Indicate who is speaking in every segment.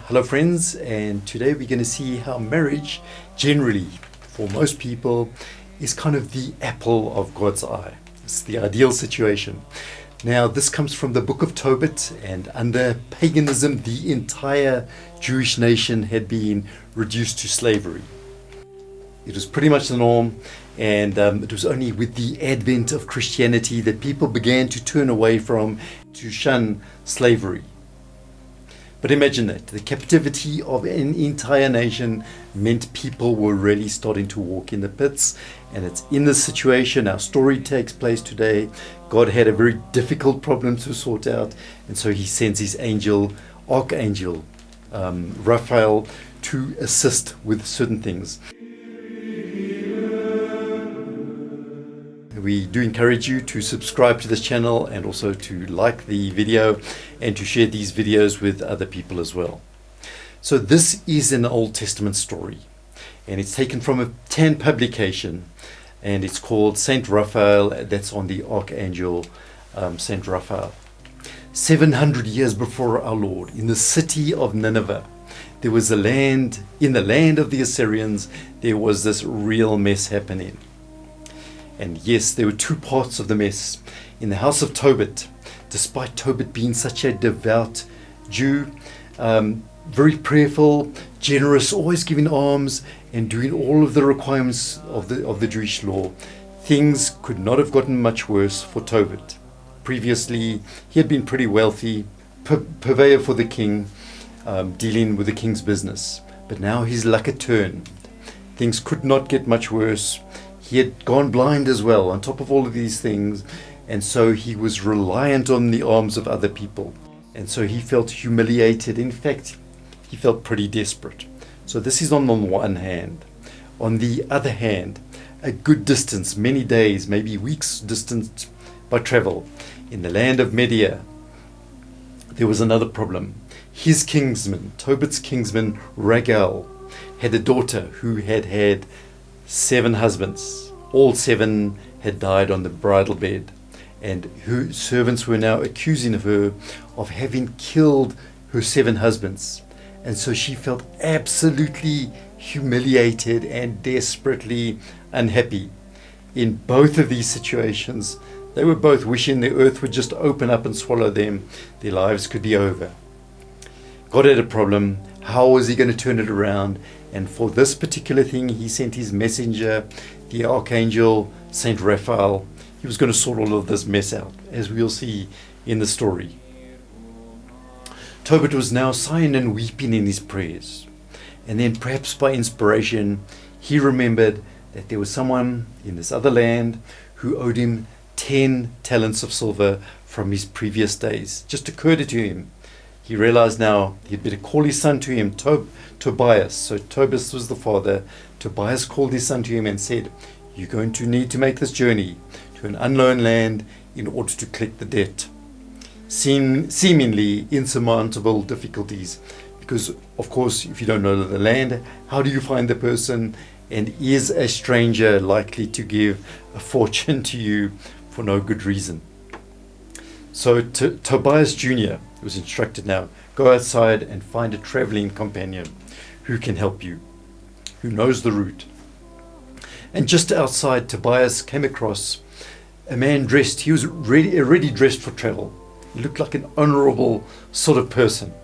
Speaker 1: Hello friends, and today we're going to see how marriage generally, for most people, is kind of the apple of God's eye. It's the ideal situation. Now this comes from the book of Tobit, and under paganism the entire Jewish nation had been reduced to slavery. It was pretty much the norm, and it was only with the advent of Christianity that people began to turn away from, to shun slavery. But imagine that, the captivity of an entire nation meant people were really starting to walk in the pits. And it's in this situation our story takes place today. God had a very difficult problem to sort out, and so he sends his archangel, Raphael, to assist with certain things. We do encourage you to subscribe to this channel and also to like the video and to share these videos with other people as well. So this is an Old Testament story, and it's taken from a Tan publication, and it's called St Raphael. That's on the Archangel St Raphael. 700 years before our Lord, in the city of Nineveh, there was in the land of the Assyrians, there was this real mess happening. And yes, there were two parts of the mess. In the house of Tobit, despite Tobit being such a devout Jew, very prayerful, generous, always giving alms and doing all of the requirements of the Jewish law, things could not have gotten much worse for Tobit. Previously, he had been pretty wealthy, purveyor for the king, dealing with the king's business. But now his luck had turned. Things could not get much worse. He had gone blind as well, on top of all of these things, and so he was reliant on the alms of other people. And so he felt humiliated. In fact, he felt pretty desperate. So this is on the one hand. On the other hand, a good distance, many days, maybe weeks distance by travel, in the land of Media, there was another problem. His kinsman, Tobit's kinsman, Raguel, had a daughter who had 7 husbands. All 7 had died on the bridal bed, and her servants were now accusing her of having killed her 7 husbands. And so she felt absolutely humiliated and desperately unhappy. In both of these situations, they were both wishing the earth would just open up and swallow them. Their lives could be over. God had a problem. How was he going to turn it around? And for this particular thing, he sent his messenger, the Archangel St Raphael. He was going to sort all of this mess out, as we'll see in the story. Tobit was now sighing and weeping in his prayers. And then perhaps by inspiration, he remembered that there was someone in this other land who owed him 10 talents of silver from his previous days. Just occurred it to him. He realized now he'd better call his son to him, Tobias. So Tobias was the father. Tobias called his son to him and said, "You're going to need to make this journey to an unknown land in order to collect the debt." Seemingly insurmountable difficulties, because of course if you don't know the land, how do you find the person? And is a stranger likely to give a fortune to you for no good reason? So Tobias Jr. was instructed now, go outside and find a traveling companion who can help you, who knows the route. And just outside, Tobias came across a man dressed, he was already dressed for travel. He looked like an honorable sort of person.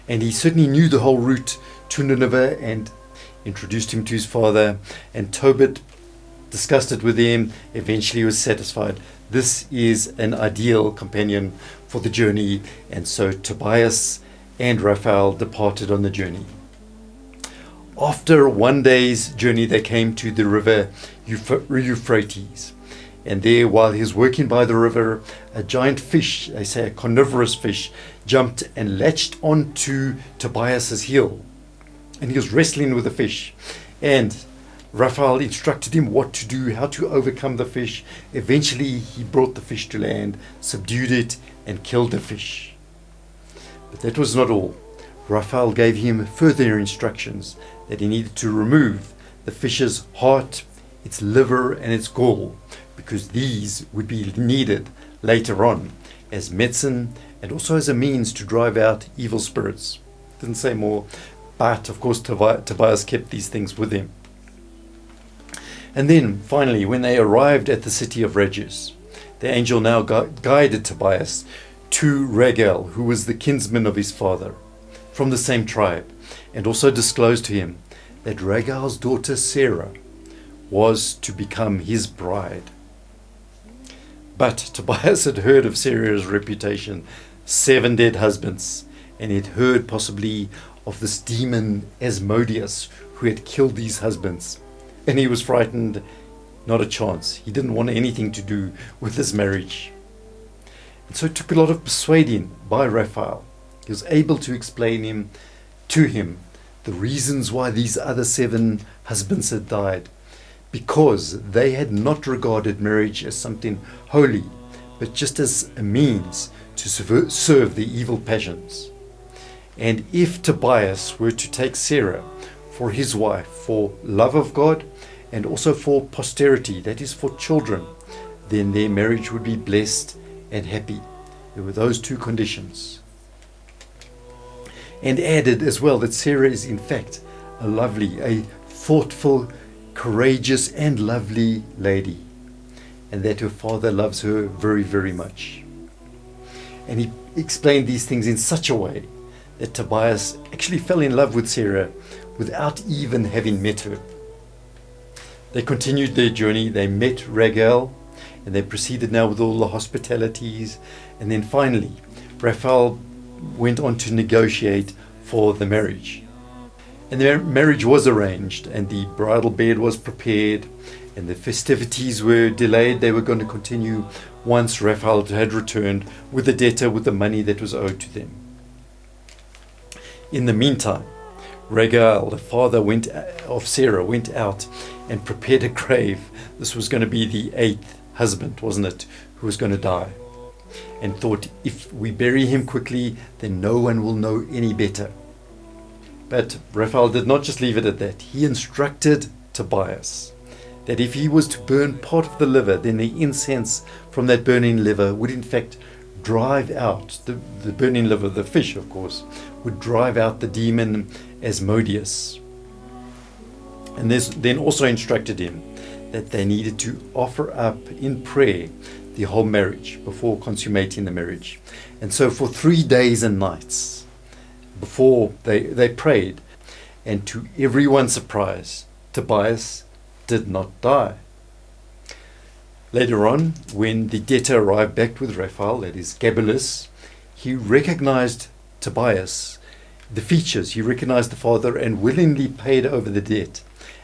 Speaker 1: And he certainly knew the whole route to Nineveh, and introduced him to his father. And Tobit discussed it with him, eventually was satisfied. This is an ideal companion for the journey, and so Tobias and Raphael departed on the journey. After one day's journey, they came to the river Euphrates, and there, while he was working by the river, a giant fish, they say a carnivorous fish, jumped and latched onto Tobias's heel, and he was wrestling with the fish, and Raphael instructed him what to do, how to overcome the fish. Eventually he brought the fish to land, subdued it, and killed the fish. But that was not all. Raphael gave him further instructions that he needed to remove the fish's heart, its liver, and its gall, because these would be needed later on as medicine and also as a means to drive out evil spirits. Didn't say more. But of course Tobias kept these things with him. And then finally, when they arrived at the city of Rages, the angel now guided Tobias to Raguel, who was the kinsman of his father, from the same tribe, and also disclosed to him that Raguel's daughter Sarah was to become his bride. But Tobias had heard of Sarah's reputation, 7 dead husbands, and he'd heard possibly of this demon Asmodeus who had killed these husbands. And he was frightened, not a chance. He didn't want anything to do with this marriage. And so it took a lot of persuading by Raphael. He was able to explain to him the reasons why these other 7 husbands had died, because they had not regarded marriage as something holy, but just as a means to serve the evil passions. And if Tobias were to take Sarah for his wife, for love of God and also for posterity, that is for children, then their marriage would be blessed and happy. There were those 2 conditions. And added as well that Sarah is in fact a lovely, a thoughtful, courageous and lovely lady, and that her father loves her very, very much. And he explained these things in such a way that Tobias actually fell in love with Sarah without even having met her. They continued their journey. They met Raguel, and they proceeded now with all the hospitalities. And then finally, Raphael went on to negotiate for the marriage. And the marriage was arranged, and the bridal bed was prepared, and the festivities were delayed. They were going to continue once Raphael had returned with the debtor with the money that was owed to them. In the meantime, Raguel, the father of Sarah, went out and prepared a grave. This was going to be the 8th husband, wasn't it, who was going to die, and thought, if we bury him quickly, then no one will know any better. But Raphael did not just leave it at that. He instructed Tobias that if he was to burn part of the liver, then the incense from that burning liver would in fact drive out the burning liver, the fish of course, would drive out the demon Asmodeus. And then also instructed him that they needed to offer up in prayer the whole marriage before consummating the marriage. And so for 3 days and nights before they prayed, and to everyone's surprise, Tobias did not die. Later on, when the debtor arrived back with Raphael, that is Gabulus, he recognized Tobias, the features, he recognized the father, and willingly paid over the debt.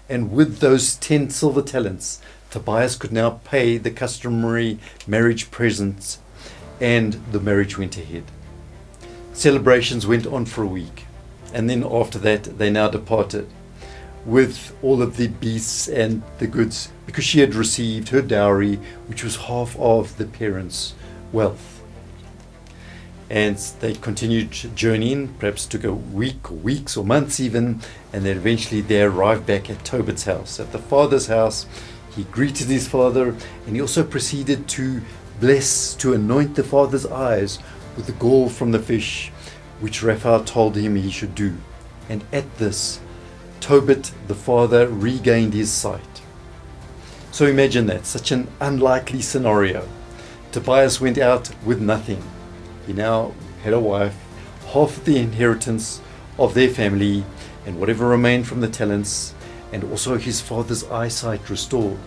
Speaker 1: And with those 10 silver talents, Tobias could now pay the customary marriage presents, and the marriage went ahead. Celebrations went on for a week, and then after that they now departed with all of the beasts and the goods, because she had received her dowry, which was half of the parents' wealth. And they continued journeying, perhaps took a week or weeks or months even, and then eventually they arrived back at Tobit's house, at the father's house. He greeted his father, and he also proceeded to anoint the father's eyes with the gall from the fish, which Raphael told him he should do. And at this, Tobit, the father, regained his sight. So imagine that, such an unlikely scenario. Tobias went out with nothing. He now had a wife, half of the inheritance of their family, and whatever remained from the talents, and also his father's eyesight restored.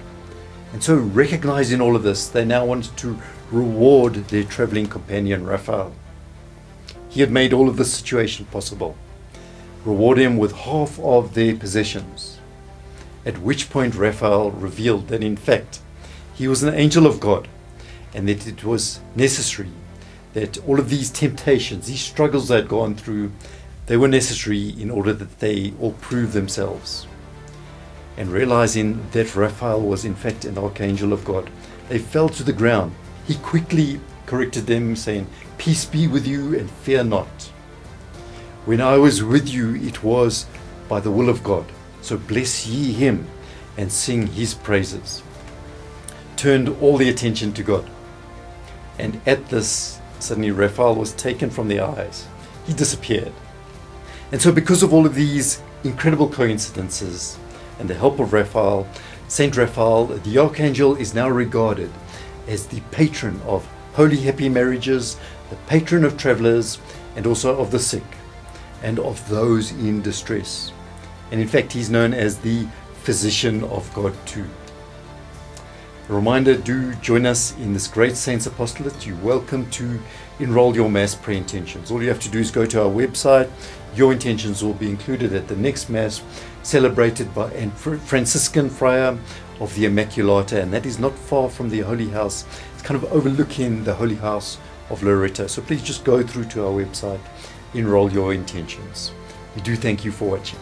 Speaker 1: And so, recognizing all of this, they now wanted to reward their traveling companion Raphael. He had made all of this situation possible. Reward him with half of their possessions. At which point Raphael revealed that in fact he was an angel of God, and that it was necessary that all of these temptations, these struggles they had gone through, they were necessary in order that they all prove themselves. And realizing that Raphael was in fact an archangel of God, they fell to the ground. He quickly corrected them, saying, "Peace be with you, and fear not. When I was with you, it was by the will of God. So bless ye him, and sing his praises." Turned all the attention to God. And at this, suddenly Raphael was taken from their eyes. He disappeared. And so because of all of these incredible coincidences and the help of Raphael, St Raphael the Archangel is now regarded as the patron of holy happy marriages, the patron of travelers, and also of the sick and of those in distress. And in fact, he's known as the physician of God too. A reminder, do join us in this great Saints Apostolate. You're welcome to enroll your Mass prayer intentions. All you have to do is go to our website. Your intentions will be included at the next Mass, celebrated by a Franciscan friar of the Immaculata, and that is not far from the Holy House. It's kind of overlooking the Holy House of Loreto. So please just go through to our website, enroll your intentions. We do thank you for watching.